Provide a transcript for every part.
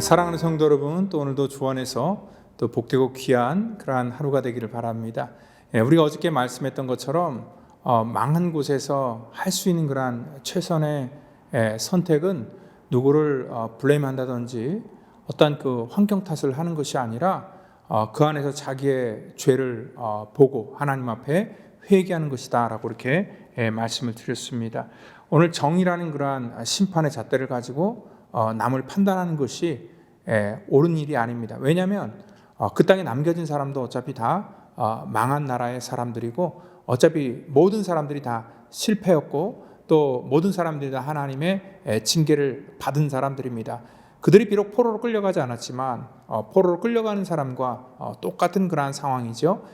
사랑하는 성도 여러분, 또 오늘도 주 안에서 또 복되고 귀한 그러한 하루가 되기를 바랍니다. 우리가 어저께 말씀했던 것처럼 망한 곳에서 할 수 있는 그러한 최선의 선택은 누구를 블레임한다든지 어떤 그 환경 탓을 하는 것이 아니라 그 안에서 자기의 죄를 보고 하나님 앞에 회개하는 것이다 라고 이렇게 말씀을 드렸습니다. 오늘 정의라는 그러한 심판의 잣대를 가지고 남을 판단하는 것이 옳은 일이 아닙니다. 왜냐하면 그 땅에 남겨진 사람도 어차피 다 망한 나라의 사람들이고 어차피 모든 사람들이 다 실패였고 또 모든 사람들이 다 하나님의 징계를 받은 사람들입니다. 그들이 비록 포로로 끌려가지 않았지만 포로로 끌려가는 사람과 똑같은 그러한 상황이죠.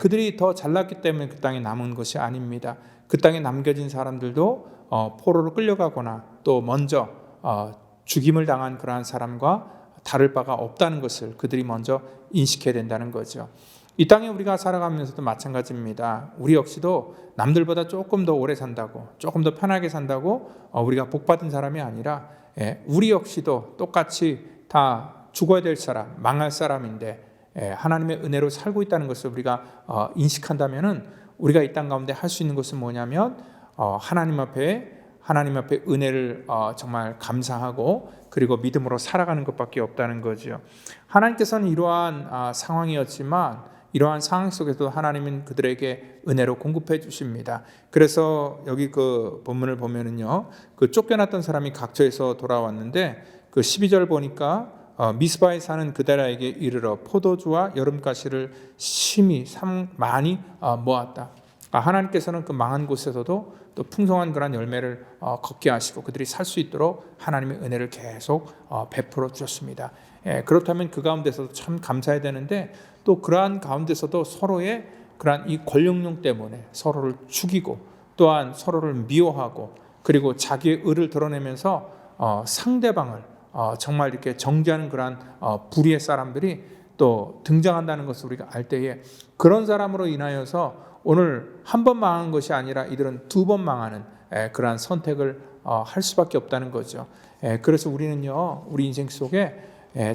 그들이 더 잘났기 때문에 그 땅에 남은 것이 아닙니다. 그 땅에 남겨진 사람들도 포로로 끌려가거나 또 먼저 죽임을 당한 그러한 사람과 다를 바가 없다는 것을 그들이 먼저 인식해야 된다는 거죠. 이 땅에 우리가 살아가면서도 마찬가지입니다. 우리 역시도 남들보다 조금 더 오래 산다고, 조금 더 편하게 산다고 우리가 복받은 사람이 아니라 우리 역시도 똑같이 다 죽어야 될 사람, 망할 사람인데 하나님의 은혜로 살고 있다는 것을 우리가 인식한다면은 우리가 이 땅 가운데 할 수 있는 것은 뭐냐면 하나님 앞에 은혜를 정말 감사하고 그리고 믿음으로 살아가는 것밖에 없다는 거죠. 하나님께서는 이러한 상황이었지만 이러한 상황 속에서도 하나님은 그들에게 은혜로 공급해 주십니다. 그래서 여기 그 본문을 보면은요, 그 쫓겨났던 사람이 각처에서 돌아왔는데 그 12절 보니까 미스바에 사는 그다라에게 이르러 포도주와 여름가시를 심히 많이 모았다. 하나님께서는 그 망한 곳에서도 또 풍성한 그런 열매를 걷게 하시고 그들이 살 수 있도록 하나님의 은혜를 계속 베풀어 주셨습니다. 그렇다면 그 가운데서도 참 감사해야 되는데 또 그러한 가운데서도 서로의 그러한 이 권력용 때문에 서로를 죽이고 또한 서로를 미워하고 그리고 자기의 의를 드러내면서 상대방을 정말 이렇게 정죄하는 그러한 불의의 사람들이 또 등장한다는 것을 우리가 알 때에 그런 사람으로 인하여서 오늘 한 번 망한 것이 아니라 이들은 두 번 망하는 그러한 선택을 할 수밖에 없다는 거죠. 그래서 우리는요, 우리 인생 속에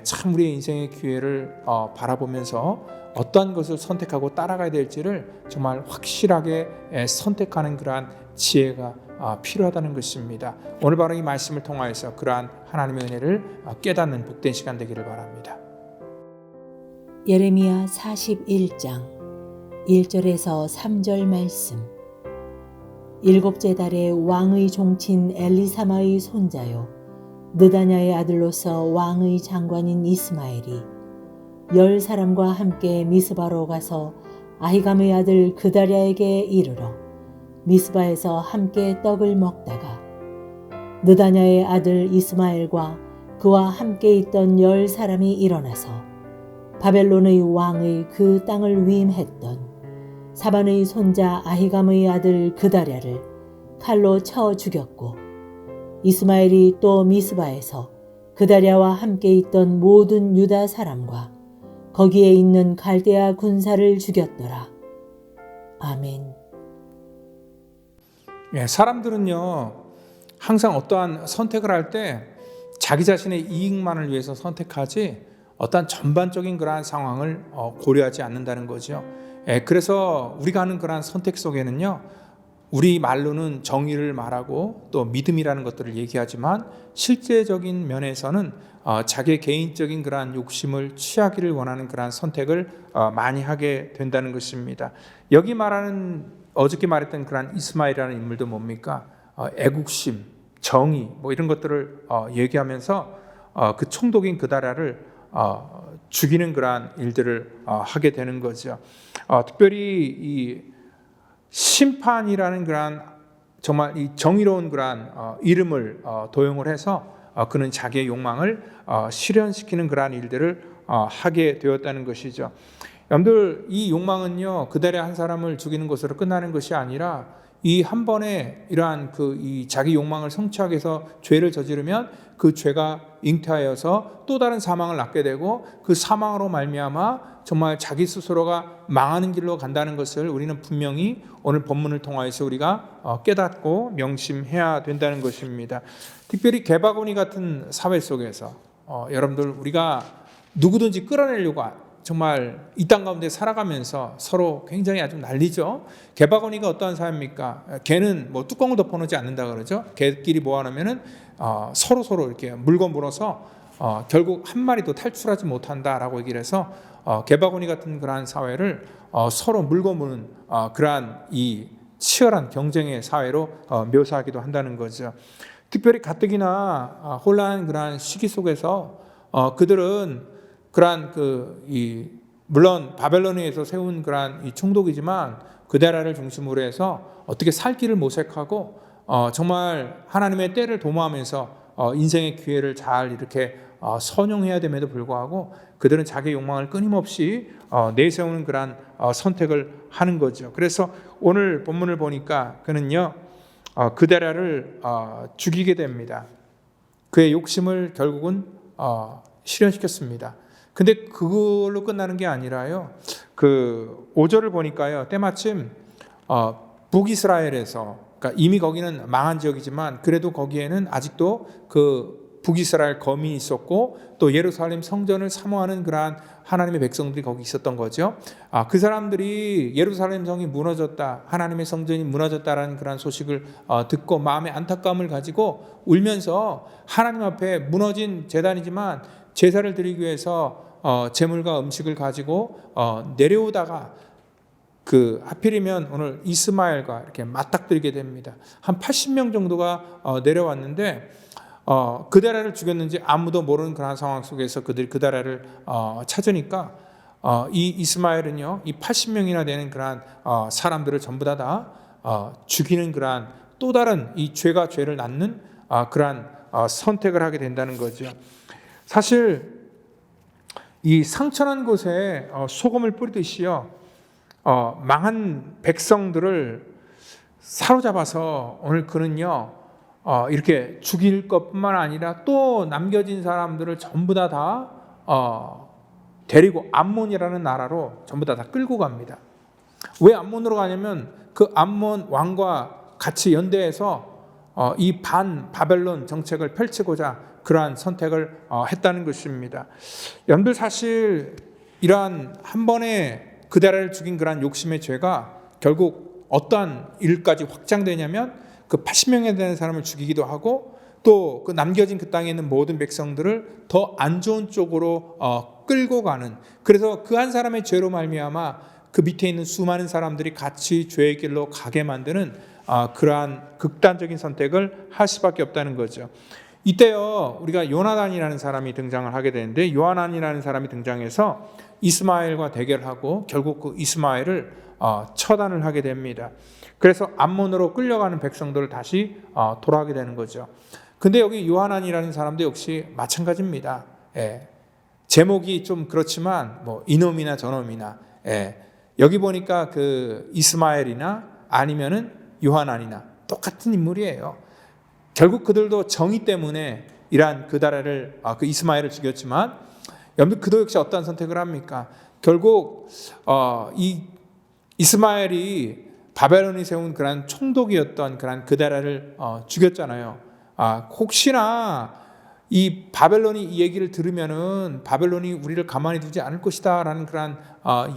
참 우리의 인생의 기회를 바라보면서 어떠한 것을 선택하고 따라가야 될지를 정말 확실하게 선택하는 그러한 지혜가 필요하다는 것입니다. 오늘 바로 이 말씀을 통하여서 그러한 하나님의 은혜를 깨닫는 복된 시간 되기를 바랍니다. 예레미야 41장 1절에서 3절 말씀. 일곱째 달에 왕의 종친 엘리사마의 손자요 느다냐의 아들로서 왕의 장관인 이스마엘이 10사람과 함께 미스바로 가서 아히감의 아들 그다랴에게 이르러 미스바에서 함께 떡을 먹다가 느다냐의 아들 이스마엘과 그와 함께 있던 10사람이 일어나서 바벨론의 왕의 그 땅을 위임했던 사반의 손자 아히감의 아들 그다랴를 칼로 쳐 죽였고 이스마엘이 또 미스바에서 그다랴와 함께 있던 모든 유다 사람과 거기에 있는 갈대아 군사를 죽였더라. 아멘. 사람들은요 항상 어떠한 선택을 할 때 자기 자신의 이익만을 위해서 선택하지 어떠한 전반적인 그러한 상황을 고려하지 않는다는 거죠. 그래서 우리가 하는 그러한 선택 속에는요, 우리 말로는 정의를 말하고 또 믿음이라는 것들을 얘기하지만 실제적인 면에서는 자기의 개인적인 그러한 욕심을 취하기를 원하는 그러한 선택을 많이 하게 된다는 것입니다. 여기 말하는 어저께 말했던 그러한 이스마엘이라는 인물도 뭡니까? 애국심, 정의 뭐 이런 것들을 얘기하면서 그 총독인 그다랴를 죽이는 그러한 일들을 하게 되는 거죠. 특별히 이 심판이라는 그러한 정말 이 정의로운 그러한 이름을 도용을 해서 그는 자기의 욕망을 실현시키는 그러한 일들을 하게 되었다는 것이죠. 여러분들 이 욕망은요 그다랴 한 사람을 죽이는 것으로 끝나는 것이 아니라 이 한 번에 이러한 이 자기 욕망을 성취하기 위해서 죄를 저지르면 그 죄가 잉태하여서 또 다른 사망을 낳게 되고 그 사망으로 말미암아 정말 자기 스스로가 망하는 길로 간다는 것을 우리는 분명히 오늘 본문을 통하여서 우리가 깨닫고 명심해야 된다는 것입니다. 특별히 개바구니 같은 사회 속에서 여러분들 우리가 누구든지 끌어내려고 정말 이 땅 가운데 살아가면서 서로 굉장히 아주 난리죠. 개바구니가 어떠한 사람입니까? 개는 뭐 뚜껑을 덮어놓지 않는다 그러죠. 개끼리 모아놓으면은 서로 이렇게 물건 물어서 결국 한 마리도 탈출하지 못한다라고 얘기를 해서 개바구니 같은 그러한 사회를 서로 물건 무는 그러한 이 치열한 경쟁의 사회로 묘사하기도 한다는 거죠. 특별히 가뜩이나 혼란한 그러한 시기 속에서 그들은 그러한 물론 바벨론에서 세운 그러한 이 총독이지만 그 나라를 중심으로 해서 어떻게 살 길을 모색하고 정말 하나님의 때를 도모하면서 인생의 기회를 잘 이렇게 선용해야 됨에도 불구하고 그들은 자기 욕망을 끊임없이 내세우는 그러한 선택을 하는 거죠. 그래서 오늘 본문을 보니까 그는요 그데라를 죽이게 됩니다. 그의 욕심을 결국은 실현시켰습니다. 근데 그걸로 끝나는 게 아니라요. 그 5절을 보니까요. 때마침 북이스라엘에서 그러니까 이미 거기는 망한 지역이지만 그래도 거기에는 아직도 그 북이스라엘 거민이 있었고 또 예루살렘 성전을 사모하는 그러한 하나님의 백성들이 거기 있었던 거죠. 그 사람들이 예루살렘 성이 무너졌다, 하나님의 성전이 무너졌다라는 그러한 소식을 듣고 마음의 안타까움을 가지고 울면서 하나님 앞에 무너진 제단이지만 제사를 드리기 위해서 제물과 음식을 가지고 내려오다가 하필이면 오늘 이스마엘과 이렇게 맞닥뜨리게 됩니다. 한 80명 정도가 내려왔는데 그다라를 죽였는지 아무도 모르는 그런 상황 속에서 그들이 그다라를 찾으니까 이 이스마엘은요, 이 80명이나 되는 그러한 사람들을 전부 다 죽이는 그러한 또 다른 이 죄가 죄를 낳는 그러한 선택을 하게 된다는 거죠. 사실 이 상처난 곳에 소금을 뿌리듯이요, 망한 백성들을 사로잡아서 오늘 그는요 이렇게 죽일 것뿐만 아니라 또 남겨진 사람들을 전부 다 데리고 암몬이라는 나라로 전부 다 끌고 갑니다. 왜 암몬으로 가냐면 그 암몬 왕과 같이 연대해서 이 반 바벨론 정책을 펼치고자 그러한 선택을 했다는 것입니다. 여러분들 사실 이러한 한 번에 그다라를 죽인 그러한 욕심의 죄가 결국 어떠한 일까지 확장되냐면 그 80명에 대한 사람을 죽이기도 하고 또 그 남겨진 그 땅에 있는 모든 백성들을 더 안 좋은 쪽으로 끌고 가는, 그래서 그 한 사람의 죄로 말미암아 그 밑에 있는 수많은 사람들이 같이 죄의 길로 가게 만드는 그러한 극단적인 선택을 할 수밖에 없다는 거죠. 이때요 우리가 요나단이라는 사람이 등장을 하게 되는데, 요나단이라는 사람이 등장해서 이스마엘과 대결하고 결국 그 이스마엘을 처단을 하게 됩니다. 그래서 암몬으로 끌려가는 백성들을 다시 돌아가게 되는 거죠. 근데 여기 요하난이라는 사람도 역시 마찬가지입니다. 제목이 좀 그렇지만 뭐 이놈이나 저놈이나, 여기 보니까 그 이스마엘이나 아니면은 요하난이나 똑같은 인물이에요. 결국 그들도 정의 때문에 이러한 그다라를 그 이스마엘을 죽였지만 여러분 그도 역시 어떠한 선택을 합니까? 결국 이 이스마엘이 바벨론이 세운 그런 총독이었던 그런 그다라를 죽였잖아요. 혹시나 이 바벨론이 이 얘기를 들으면은 바벨론이 우리를 가만히 두지 않을 것이다라는 그런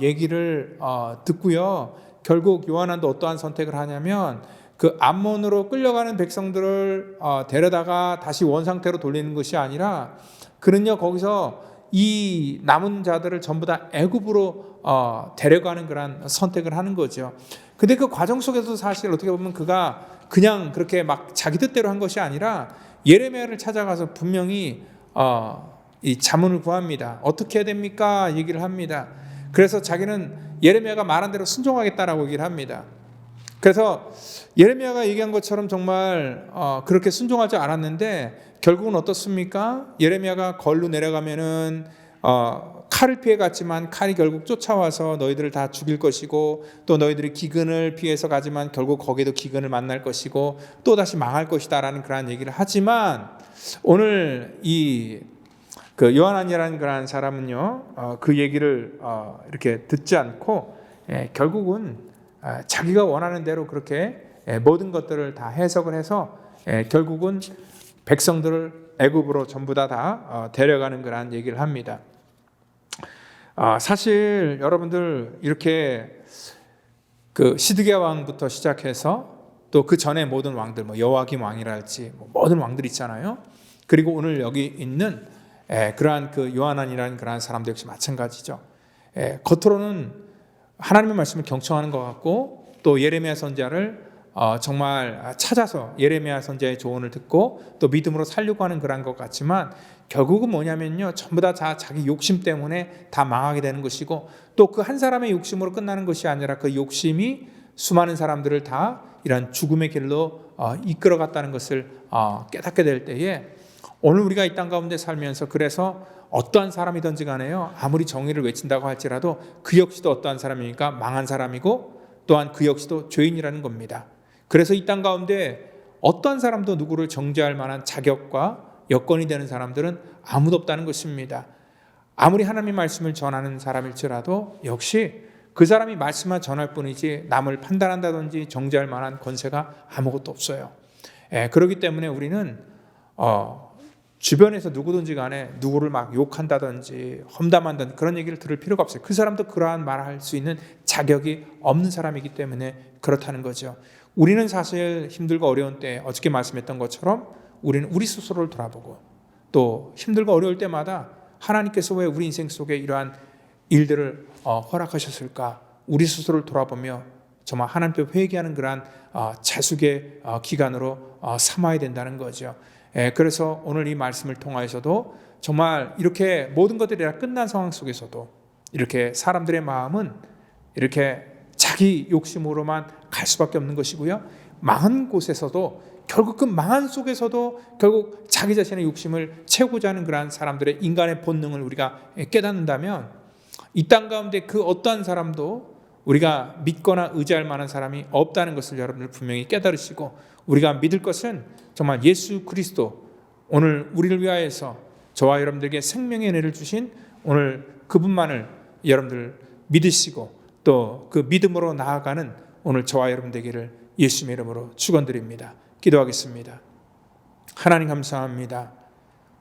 얘기를 듣고요. 결국 요하난도 어떠한 선택을 하냐면 그 암몬으로 끌려가는 백성들을 데려다가 다시 원상태로 돌리는 것이 아니라 그는요 거기서 이 남은 자들을 전부 다 애굽으로 데려가는 그런 선택을 하는 거죠. 근데 그 과정 속에서 사실 어떻게 보면 그가 그냥 그렇게 막 자기 뜻대로 한 것이 아니라 예레미야를 찾아가서 분명히 이 자문을 구합니다. 어떻게 해야 됩니까? 얘기를 합니다. 그래서 자기는 예레미야가 말한 대로 순종하겠다라고 얘기를 합니다. 그래서 예레미야가 얘기한 것처럼 정말 그렇게 순종할 줄 알았는데 결국은 어떻습니까? 예레미야가 걸로 내려가면은 칼을 피해 갔지만 칼이 결국 쫓아와서 너희들을 다 죽일 것이고, 또 너희들이 기근을 피해서 가지만 결국 거기도 기근을 만날 것이고 또 다시 망할 것이다라는 그런 얘기를 하지만, 오늘 이 그 요하난이라는 그런 사람은요 그 얘기를 이렇게 듣지 않고 결국은 자기가 원하는 대로 그렇게 모든 것들을 다 해석을 해서 결국은 백성들을 애굽으로 전부 다 데려가는 그런 얘기를 합니다. 사실 여러분들 이렇게 그 시드기야 왕부터 시작해서 또 그 전에 모든 왕들, 뭐 여호와김 왕이랄지 모든 왕들 있잖아요. 그리고 오늘 여기 있는 그러한 그 요하난이라는 그러한 사람도 역시 마찬가지죠. 겉으로는 하나님의 말씀을 경청하는 것 같고 또 예레미야 선지자를 정말 찾아서 예레미야 선지자의 조언을 듣고 또 믿음으로 살려고 하는 그런 것 같지만 결국은 뭐냐면요, 전부 다 자기 욕심 때문에 다 망하게 되는 것이고 또 그 한 사람의 욕심으로 끝나는 것이 아니라 그 욕심이 수많은 사람들을 다 이런 죽음의 길로 이끌어갔다는 것을 깨닫게 될 때에 오늘 우리가 이 땅 가운데 살면서 그래서 어떠한 사람이든지 간에요, 아무리 정의를 외친다고 할지라도 그 역시도 어떠한 사람이니까 망한 사람이고 또한 그 역시도 죄인이라는 겁니다. 그래서 이 땅 가운데 어떠한 사람도 누구를 정죄할 만한 자격과 여건이 되는 사람들은 아무도 없다는 것입니다. 아무리 하나님의 말씀을 전하는 사람일지라도 역시 그 사람이 말씀만 전할 뿐이지 남을 판단한다든지 정죄할 만한 권세가 아무것도 없어요. 그렇기 때문에 우리는 주변에서 누구든지 간에 누구를 막 욕한다든지 험담한다든지 그런 얘기를 들을 필요가 없어요. 그 사람도 그러한 말을 할 수 있는 자격이 없는 사람이기 때문에 그렇다는 거죠. 우리는 사실 힘들고 어려운 때 어저께 말씀했던 것처럼 우리는 우리 스스로를 돌아보고 또 힘들고 어려울 때마다 하나님께서 왜 우리 인생 속에 이러한 일들을 허락하셨을까? 우리 스스로를 돌아보며 정말 하나님께 회개하는 그러한 자숙의 기간으로 삼아야 된다는 거죠. 그래서 오늘 이 말씀을 통하여서도 정말 이렇게 모든 것들이 다 끝난 상황 속에서도 이렇게 사람들의 마음은 이렇게 자기 욕심으로만 갈 수밖에 없는 것이고요. 망한 곳에서도 결국 그 망한 속에서도 결국 자기 자신의 욕심을 채우고자 하는 그러한 사람들의 인간의 본능을 우리가 깨닫는다면 이 땅 가운데 그 어떠한 사람도 우리가 믿거나 의지할 만한 사람이 없다는 것을 여러분들 분명히 깨달으시고 우리가 믿을 것은 정말 예수 그리스도, 오늘 우리를 위하여서 저와 여러분들에게 생명의 은혜를 주신 오늘 그분만을 여러분들 믿으시고 또 그 믿음으로 나아가는 오늘 저와 여러분 되기를 예수님의 이름으로 축원드립니다. 기도하겠습니다. 하나님 감사합니다.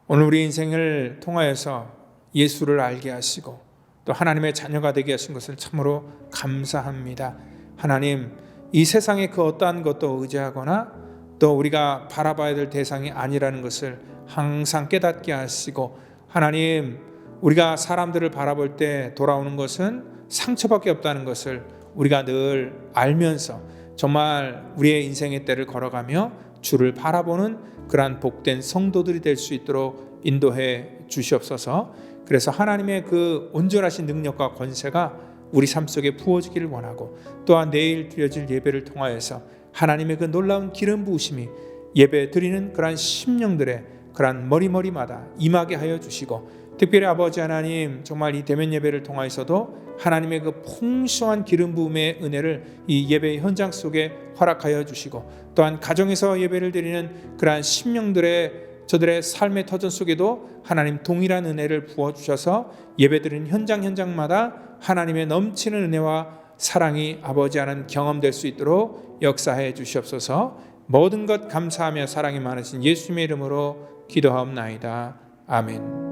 오늘 우리 인생을 통하여서 예수를 알게 하시고 또 하나님의 자녀가 되게 하신 것을 참으로 감사합니다. 하나님, 이 세상의 그 어떠한 것도 의지하거나 또 우리가 바라봐야 될 대상이 아니라는 것을 항상 깨닫게 하시고 하나님, 우리가 사람들을 바라볼 때 돌아오는 것은 상처밖에 없다는 것을 우리가 늘 알면서 정말 우리의 인생의 때를 걸어가며 주를 바라보는 그러한 복된 성도들이 될 수 있도록 인도해 주시옵소서. 그래서 하나님의 그 온전하신 능력과 권세가 우리 삶 속에 부어지기를 원하고 또한 내일 드려질 예배를 통하여서 하나님의 그 놀라운 기름 부으심이 예배 드리는 그러한 심령들의 그러한 머리마다 임하게 하여 주시고 특별히 아버지 하나님 정말 이 대면 예배를 통하여서도 하나님의 그 풍성한 기름 부음의 은혜를 이 예배 현장 속에 허락하여 주시고 또한 가정에서 예배를 드리는 그러한 심령들의 저들의 삶의 터전 속에도 하나님 동일한 은혜를 부어주셔서 예배드리는 현장마다 하나님의 넘치는 은혜와 사랑이 아버지 하나님 경험될 수 있도록 역사해 주시옵소서. 모든 것 감사하며 사랑이 많으신 예수님의 이름으로 기도하옵나이다. 아멘.